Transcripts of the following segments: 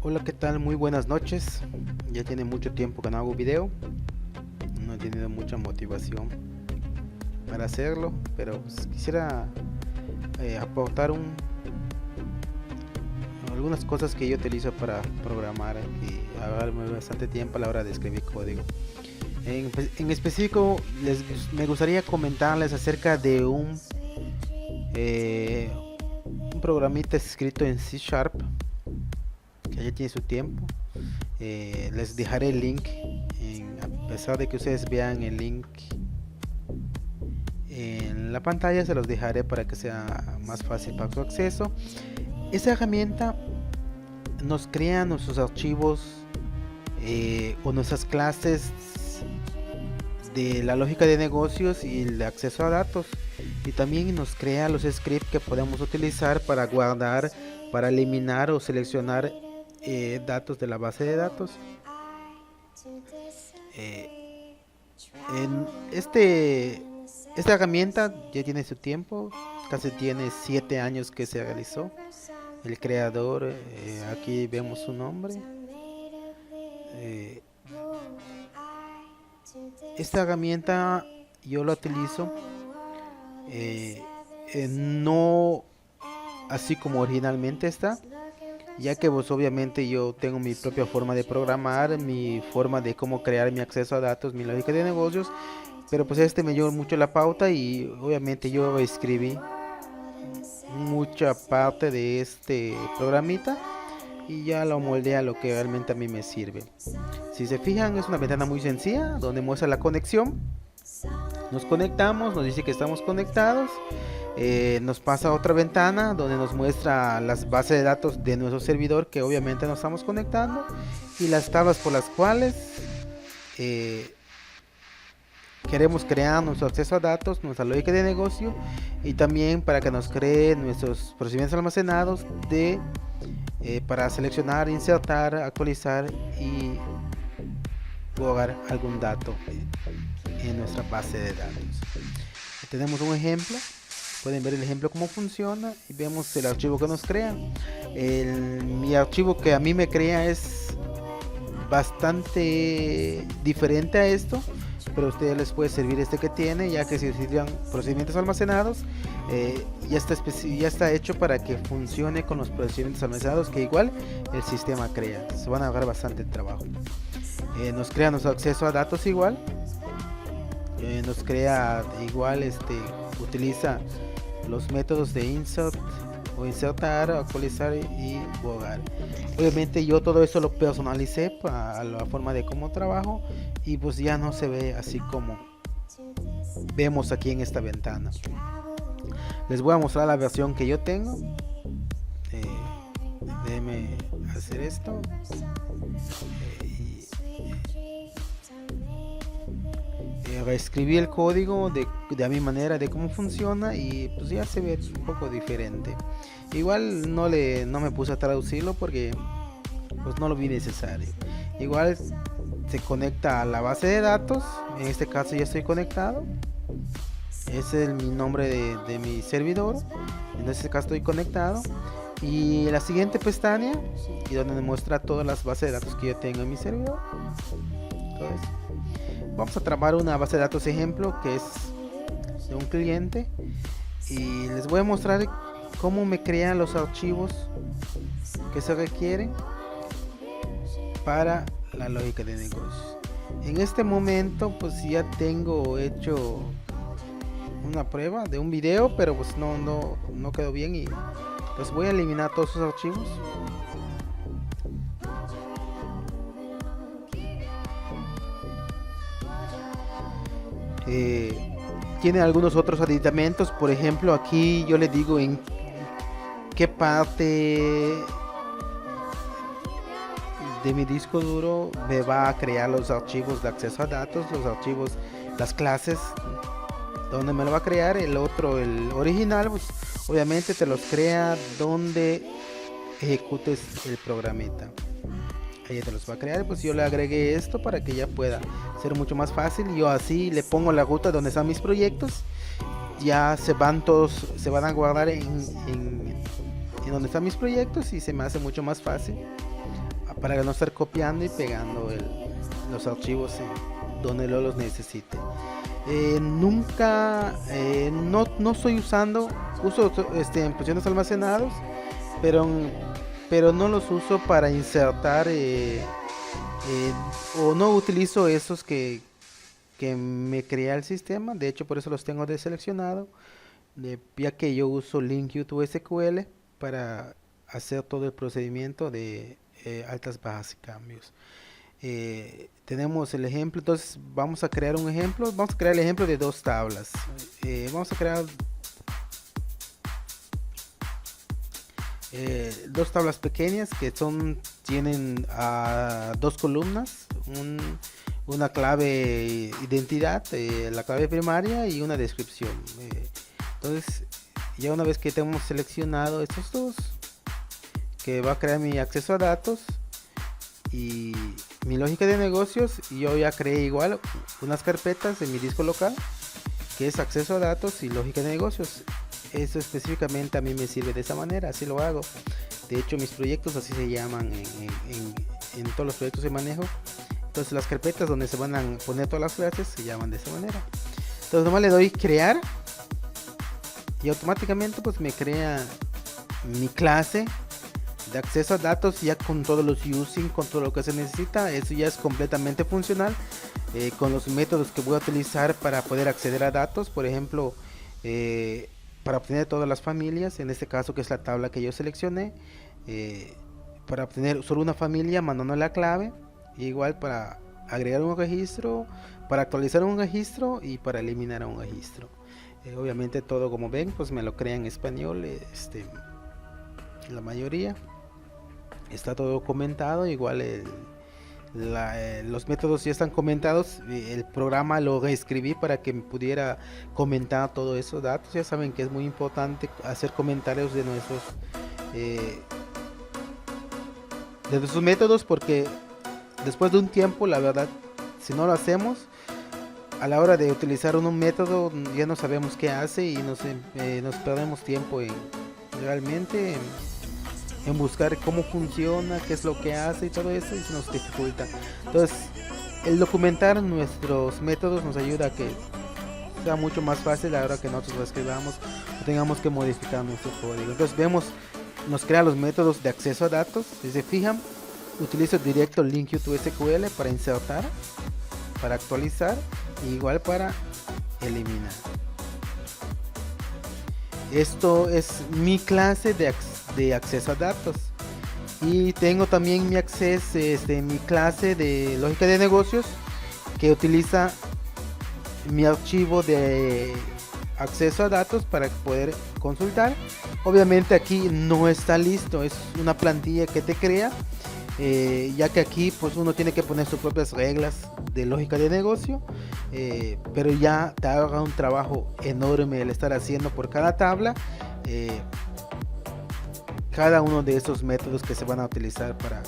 Hola, ¿qué tal? Muy buenas noches. Ya tiene mucho tiempo que no hago video. No he tenido mucha motivación para hacerlo, pero pues, quisiera aportar algunas cosas que yo utilizo para programar y agarrarme bastante tiempo a la hora de escribir código. En específico, me gustaría comentarles acerca de eh, un programita escrito en C Sharp que ya tiene su tiempo. Les dejaré el link, a pesar de que ustedes vean el link en la pantalla, se los dejaré para que sea más fácil para su acceso. Esta herramienta nos crea nuestros archivos o nuestras clases de la lógica de negocios y el acceso a datos, y también nos crea los scripts que podemos utilizar para guardar, para eliminar o seleccionar datos de la base de datos. Eh, en esta herramienta ya tiene su tiempo, casi tiene 7 años que se realizó. El creador, aquí vemos su nombre. Eh, esta herramienta yo la utilizo eh, no así como originalmente está, ya que pues obviamente yo tengo mi propia forma de programar, mi forma de cómo crear mi acceso a datos, mi lógica de negocios, pero pues este me dio mucho la pauta y obviamente yo escribí mucha parte de este programita y ya lo moldeé a lo que realmente a mí me sirve. Si se fijan, es una ventana muy sencilla donde muestra la conexión. Nos conectamos, nos dice que estamos conectados. Nos pasa a otra ventana donde nos muestra las bases de datos de nuestro servidor, que obviamente nos estamos conectando, y las tablas por las cuales eh, queremos crear nuestro acceso a datos, nuestra lógica de negocio, y también para que nos cree nuestros procedimientos almacenados para seleccionar, insertar, actualizar y jugar algún dato en nuestra base de datos. Tenemos un ejemplo, pueden ver el ejemplo cómo funciona y vemos el archivo que nos crea. Mi archivo que a mí me crea es bastante diferente a esto, pero a ustedes les puede servir este que tiene, ya que si necesitan procedimientos almacenados, ya está hecho para que funcione con los procedimientos almacenados que igual el sistema crea. Se van a ahorrar bastante trabajo. Nos crea nuestro acceso a datos igual. Nos crea igual, utiliza los métodos de insert o insertar, actualizar y borrar. Obviamente yo todo eso lo personalicé para la forma de cómo trabajo y pues ya no se ve así como vemos aquí en esta ventana. Les voy a mostrar la versión que yo tengo. eh, Déjenme hacer esto. Reescribí el código de a mi manera de cómo funciona y pues ya se ve un poco diferente. Igual no me puse a traducirlo porque pues no lo vi necesario. Igual se conecta a la base de datos. En este caso ya estoy conectado. Ese es mi nombre de mi servidor. En este caso estoy conectado. Y la siguiente pestaña, y donde me muestra todas las bases de datos que yo tengo en mi servidor. Entonces, vamos a tramar una base de datos ejemplo que es de un cliente y les voy a mostrar cómo me crean los archivos que se requieren para la lógica de negocios. En este momento pues ya tengo hecho una prueba de un video, pero pues no quedó bien y pues voy a eliminar todos esos archivos. Tiene algunos otros aditamentos, por ejemplo aquí yo le digo en qué parte de mi disco duro me va a crear los archivos de acceso a datos, los archivos, las clases, donde me lo va a crear. El otro, el original, pues obviamente te los crea donde ejecutes el programita. Ahí te los va a crear. Pues yo le agregué esto para que ya pueda ser mucho más fácil. Yo así le pongo la ruta donde están mis proyectos. Ya se van a guardar en donde están mis proyectos y se me hace mucho más fácil para no estar copiando y pegando los archivos donde no los necesite. Nunca, no estoy uso en posiciones almacenados, pero, pero no los uso para insertar o no utilizo esos que me crea el sistema. De hecho, por eso los tengo deseleccionado, ya que yo uso LinkUTU SQL para hacer todo el procedimiento de altas, bajas y cambios. Tenemos el ejemplo, entonces vamos a crear un ejemplo, vamos a crear el ejemplo de dos tablas. Vamos a crear dos tablas pequeñas que tienen dos columnas, una clave identidad, la clave primaria y una descripción. Entonces, ya una vez que tenemos seleccionado estos dos, que va a crear mi acceso a datos y mi lógica de negocios, y yo ya creé igual unas carpetas en mi disco local, que es acceso a datos y lógica de negocios. Eso específicamente a mí me sirve de esa manera, así lo hago. De hecho, mis proyectos así se llaman en todos los proyectos que manejo. Entonces las carpetas donde se van a poner todas las clases se llaman de esa manera. Entonces nomás le doy crear y automáticamente pues me crea mi clase de acceso a datos, ya con todos los using, con todo lo que se necesita. Eso ya es completamente funcional, con los métodos que voy a utilizar para poder acceder a datos. Por ejemplo, para obtener todas las familias, en este caso que es la tabla que yo seleccioné, para obtener solo una familia mandando la clave, igual para agregar un registro, para actualizar un registro y para eliminar un registro. Obviamente todo, como ven, pues me lo crea en español, la mayoría está todo comentado. Igual los métodos ya están comentados. El programa lo reescribí para que me pudiera comentar todos esos datos. Ya saben que es muy importante hacer comentarios de nuestros métodos, porque después de un tiempo, la verdad, si no lo hacemos, a la hora de utilizar un método ya no sabemos qué hace y nos perdemos tiempo realmente en buscar cómo funciona, qué es lo que hace y todo eso, y se nos dificulta. Entonces, el documentar nuestros métodos nos ayuda a que sea mucho más fácil a la hora que nosotros lo escribamos o tengamos que modificar nuestro código. Entonces vemos, nos crea los métodos de acceso a datos. Si se fijan, utilizo directo LinkUTU SQL para insertar, para actualizar y igual para eliminar. Esto es mi clase de acceso a datos, y tengo también mi clase de lógica de negocios, que utiliza mi archivo de acceso a datos para poder consultar. Obviamente aquí no está listo, es una plantilla que te crea, ya que aquí pues uno tiene que poner sus propias reglas de lógica de negocio, pero ya te haga un trabajo enorme el estar haciendo por cada tabla cada uno de estos métodos que se van a utilizar para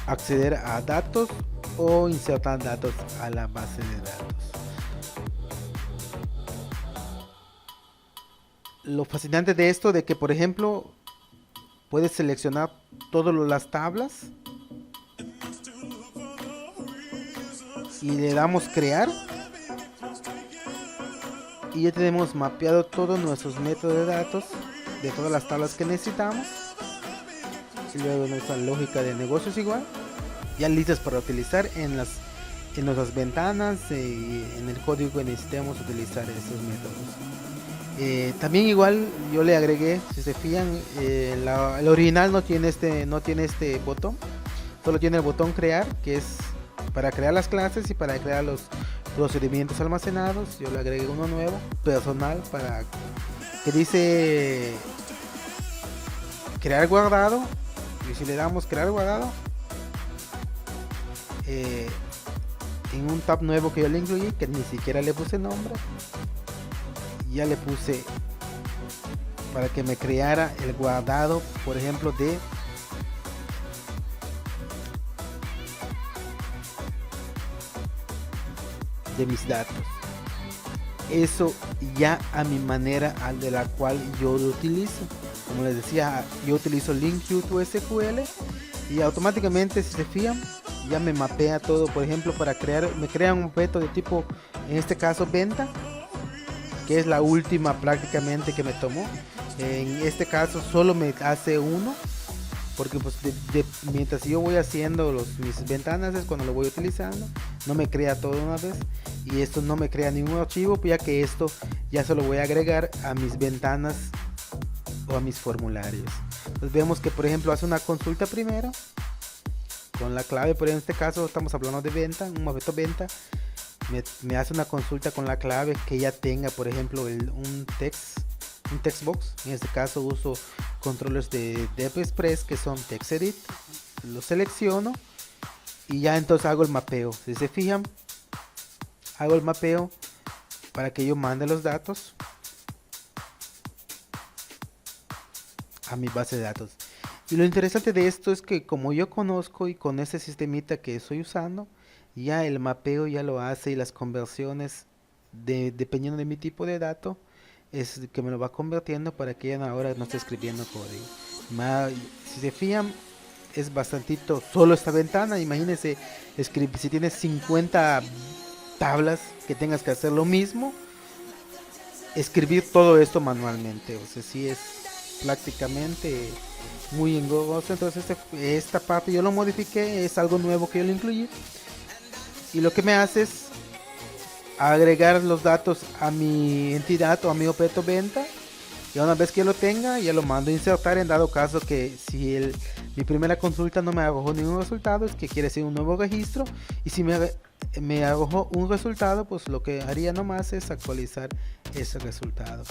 acceder a datos o insertar datos a la base de datos. Lo fascinante de esto, de que por ejemplo puedes seleccionar todas las tablas y le damos crear, y ya tenemos mapeado todos nuestros métodos de datos de todas las tablas que necesitamos, y luego nuestra lógica de negocios igual ya listas para utilizar en nuestras ventanas y en el código que necesitemos utilizar estos métodos. También igual yo le agregué, si se fijan, el original no tiene este botón, solo tiene el botón crear, que es para crear las clases y para crear los procedimientos almacenados. Yo le agregué uno nuevo, personal, para que dice crear guardado, y si le damos crear guardado, en un tab nuevo que yo le incluí, que ni siquiera le puse nombre, ya le puse para que me creara el guardado, por ejemplo, de mis datos. Eso ya a mi manera, de la cual yo lo utilizo. Como les decía, yo utilizo LinkU to SQL y automáticamente, si se fijan, ya me mapea todo. Por ejemplo, para crear, me crea un objeto de tipo, en este caso, venta, que es la última prácticamente que me tomó. En este caso solo me hace uno, porque pues mientras yo voy haciendo mis ventanas es cuando lo voy utilizando, no me crea todo una vez, y esto no me crea ningún archivo, ya que esto ya solo voy a agregar a mis ventanas o a mis formularios. Entonces vemos que, por ejemplo, hace una consulta primero con la clave, pero en este caso estamos hablando de venta, un objeto venta. Me hace una consulta con la clave que ya tenga, por ejemplo, un text box. En este caso uso controles de DevExpress que son TextEdit. Lo selecciono y ya entonces hago el mapeo. Si se fijan, hago el mapeo para que yo mande los datos a mi base de datos. Y lo interesante de esto es que como yo conozco y con este sistemita que estoy usando, ya el mapeo ya lo hace, y las conversiones dependiendo de mi tipo de dato es que me lo va convirtiendo para que ya ahora no esté escribiendo código. Si se fijan, es bastantito solo esta ventana. Imagínense si tienes 50 tablas que tengas que hacer lo mismo, escribir todo esto manualmente. O sea, sí es prácticamente muy engorroso. Entonces esta parte yo lo modifiqué, es algo nuevo que yo le incluí, y lo que me hace es agregar los datos a mi entidad o a mi objeto venta, y una vez que lo tenga ya lo mando a insertar, en dado caso que si mi primera consulta no me arrojó ningún resultado, es que quiere decir un nuevo registro, y si me arrojó un resultado, pues lo que haría nomás es actualizar ese resultado.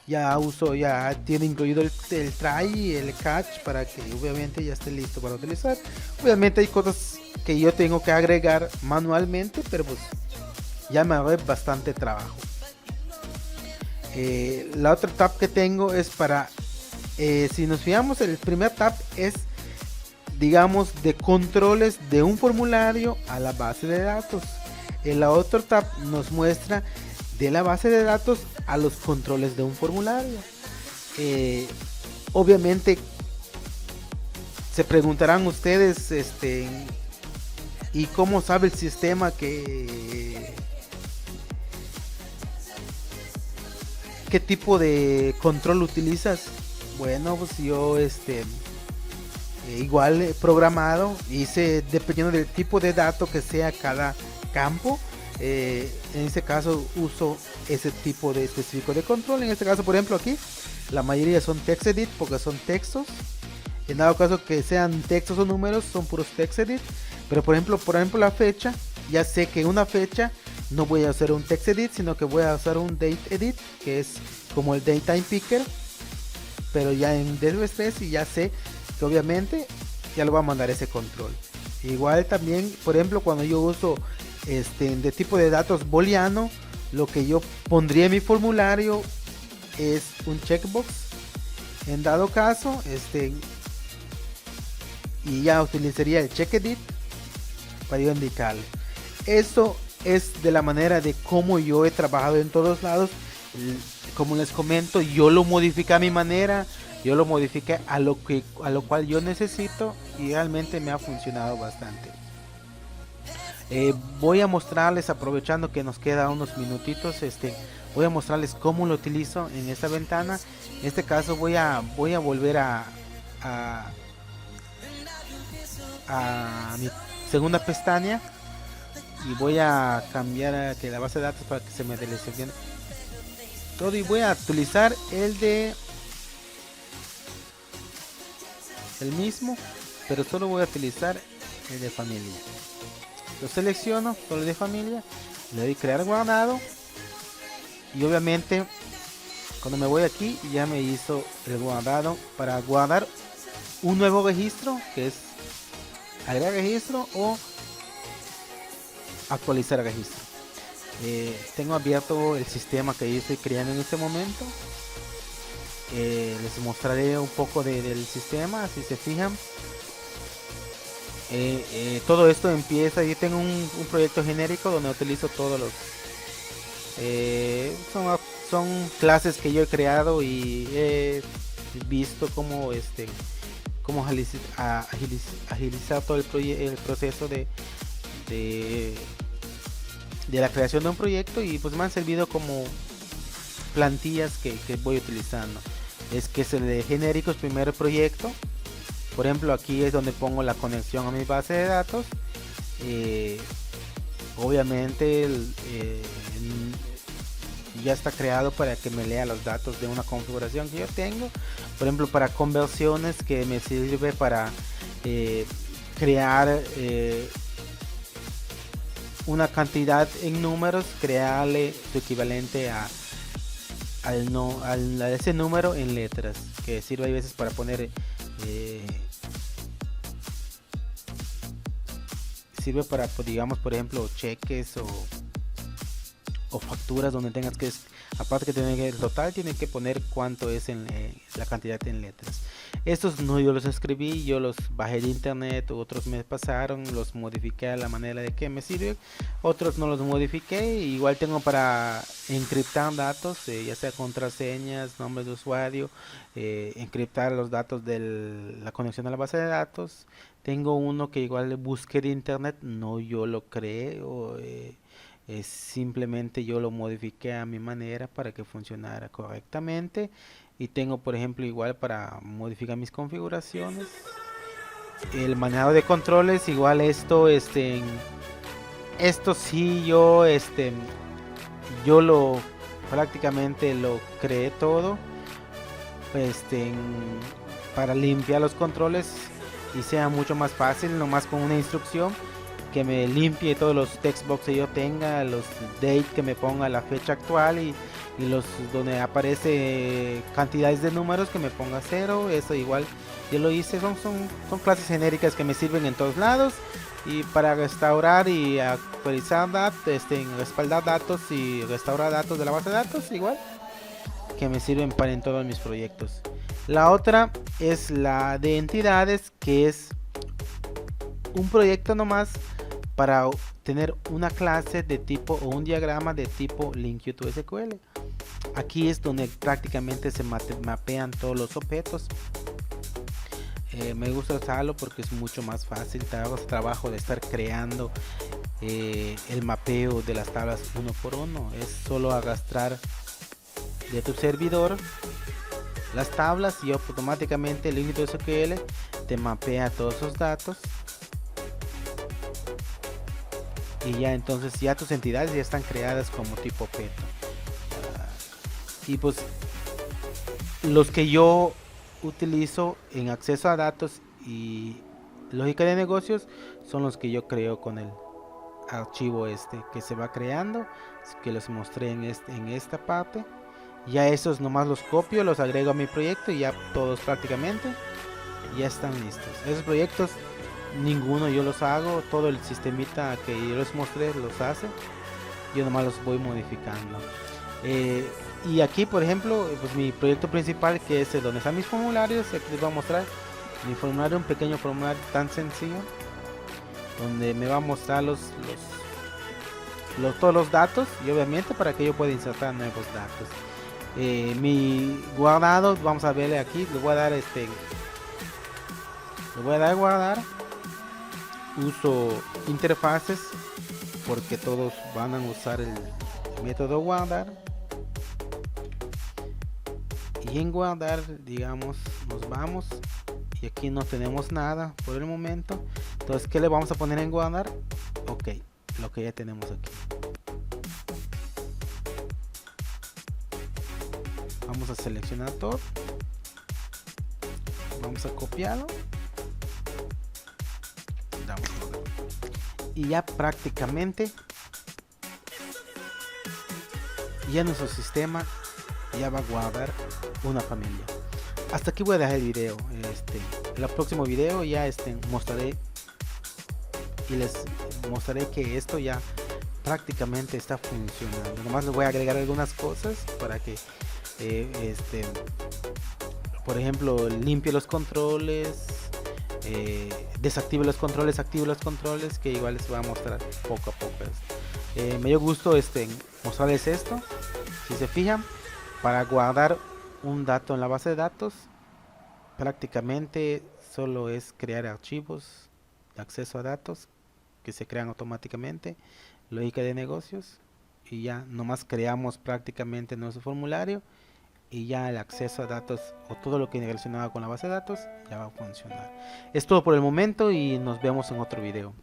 Ya tiene incluido el try y el catch para que obviamente ya esté listo para utilizar. Obviamente hay cosas que yo tengo que agregar manualmente, pero pues ya me ahorré bastante trabajo. La otra tab que tengo es para, si nos fijamos, el primer tab es, digamos, de controles de un formulario a la base de datos. La otra tab nos muestra de la base de datos a los controles de un formulario. Obviamente se preguntarán ustedes, ¿y cómo sabe el sistema qué tipo de control utilizas? Bueno, pues yo igual he programado, hice dependiendo del tipo de dato que sea cada campo. En este caso uso ese tipo de específico de control. En este caso, por ejemplo, aquí la mayoría son TextEdit porque son textos. En dado caso que sean textos o números, son puros TextEdit. Pero por ejemplo la fecha, ya sé que una fecha no voy a hacer un TextEdit, sino que voy a usar un DateEdit, que es como el DateTime Picker, pero ya en DevExpress, y ya sé que obviamente ya lo va a mandar ese control. Igual también, por ejemplo, cuando yo uso de tipo de datos booleano, lo que yo pondría en mi formulario es un checkbox en dado caso, y ya utilizaría el checkEdit para yo indicarle. Esto es de la manera de cómo yo he trabajado en todos lados. Como les comento, yo lo modifiqué a mi manera, yo lo modifiqué a lo cual yo necesito, y realmente me ha funcionado bastante. Voy a mostrarles, aprovechando que nos queda unos minutitos, voy a mostrarles cómo lo utilizo en esta ventana. En este caso voy a volver a mi segunda pestaña, y voy a cambiar a que la base de datos para que se me deseleccione todo, y voy a utilizar el mismo, pero solo voy a utilizar el de familia. Lo selecciono, solo el de familia, le doy crear guardado, y obviamente cuando me voy aquí ya me hizo el guardado para guardar un nuevo registro, que es agregar registro o actualizar registro. Tengo abierto el sistema que yo estoy creando en este momento. Les mostraré un poco del sistema. Si se fijan, todo esto empieza, yo tengo un proyecto genérico donde utilizo todos los son clases que yo he creado, y he visto cómo cómo agilizar todo el proceso de, de la creación de un proyecto, y pues me han servido como plantillas que voy utilizando. Es que es el de genéricos, primer proyecto. Por ejemplo, aquí es donde pongo la conexión a mi base de datos. Obviamente ya está creado para que me lea los datos de una configuración que yo tengo. Por ejemplo, para conversiones, que me sirve para crear una cantidad en números, crearle su equivalente a ese número en letras, que sirve a veces para poner sirve para, pues, digamos, por ejemplo, cheques o facturas, donde tengas que, aparte que tener el total, tienen que poner cuánto es en la cantidad en letras. Estos no yo los escribí, yo los bajé de internet, otros me pasaron, los modifiqué a la manera de que me sirve, otros no los modifiqué. Igual tengo para encriptar datos, ya sea contraseñas, nombres de usuario, encriptar los datos de la conexión a la base de datos. Tengo uno que igual busqué de internet, no yo lo creé, simplemente yo lo modifiqué a mi manera para que funcionara correctamente. Y tengo, por ejemplo, igual para modificar mis configuraciones, el manejo de controles. Igual esto sí, yo lo prácticamente lo creé todo, para limpiar los controles y sea mucho más fácil, nomás con una instrucción que me limpie todos los textbox que yo tenga, los date, que me ponga la fecha actual, y los donde aparece cantidades de números que me ponga 0. Eso igual yo lo hice, son clases genéricas que me sirven en todos lados, y para restaurar y actualizar datos, respaldar datos y restaurar datos de la base de datos, igual que me sirven para en todos mis proyectos. La otra es la de entidades, que es un proyecto nomás para tener una clase de tipo o un diagrama de tipo LinkUTSQL. Aquí es donde prácticamente se mapean todos los objetos. Me gusta usarlo porque es mucho más fácil. Te hago trabajo de estar creando el mapeo de las tablas uno por uno. Es solo arrastrar de tu servidor las tablas y automáticamente el LinkUTSQL te mapea todos esos datos. Y ya entonces ya tus entidades ya están creadas como tipo objeto. Y pues los que yo utilizo en acceso a datos y lógica de negocios son los que yo creo con el archivo que se va creando, que los mostré en esta parte. Ya esos nomás los copio, los agrego a mi proyecto y ya todos prácticamente ya están listos. Esos proyectos ninguno yo los hago, todo el sistemita que yo les mostré los hace, yo nomás los voy modificando. Y aquí, por ejemplo, pues mi proyecto principal, que es donde están mis formularios, aquí les voy a mostrar mi formulario, un pequeño formulario tan sencillo, donde me va a mostrar todos los datos, y obviamente para que yo pueda insertar nuevos datos. Mi guardado, vamos a verle aquí, le voy a dar guardar. Uso interfaces porque todos van a usar el método guardar, y en guardar, digamos, nos vamos, y aquí no tenemos nada por el momento. Entonces, ¿qué le vamos a poner en guardar? Ok, lo que ya tenemos aquí. Vamos a seleccionar todo, vamos a copiarlo, y ya prácticamente ya nuestro sistema ya va a guardar una familia. Hasta aquí voy a dejar el video. En el próximo video ya mostraré y les mostraré que esto ya prácticamente está funcionando. Nomás les voy a agregar algunas cosas para que por ejemplo, limpie los controles, desactive los controles, active los controles, que igual les voy a mostrar poco a poco. Me dio gusto mostrarles esto. Si se fijan, para guardar un dato en la base de datos, prácticamente solo es crear archivos de acceso a datos que se crean automáticamente, lógica de negocios, y ya nomás creamos prácticamente nuestro formulario y ya el acceso a datos o todo lo que relacionado con la base de datos ya va a funcionar. Es todo por el momento y nos vemos en otro video.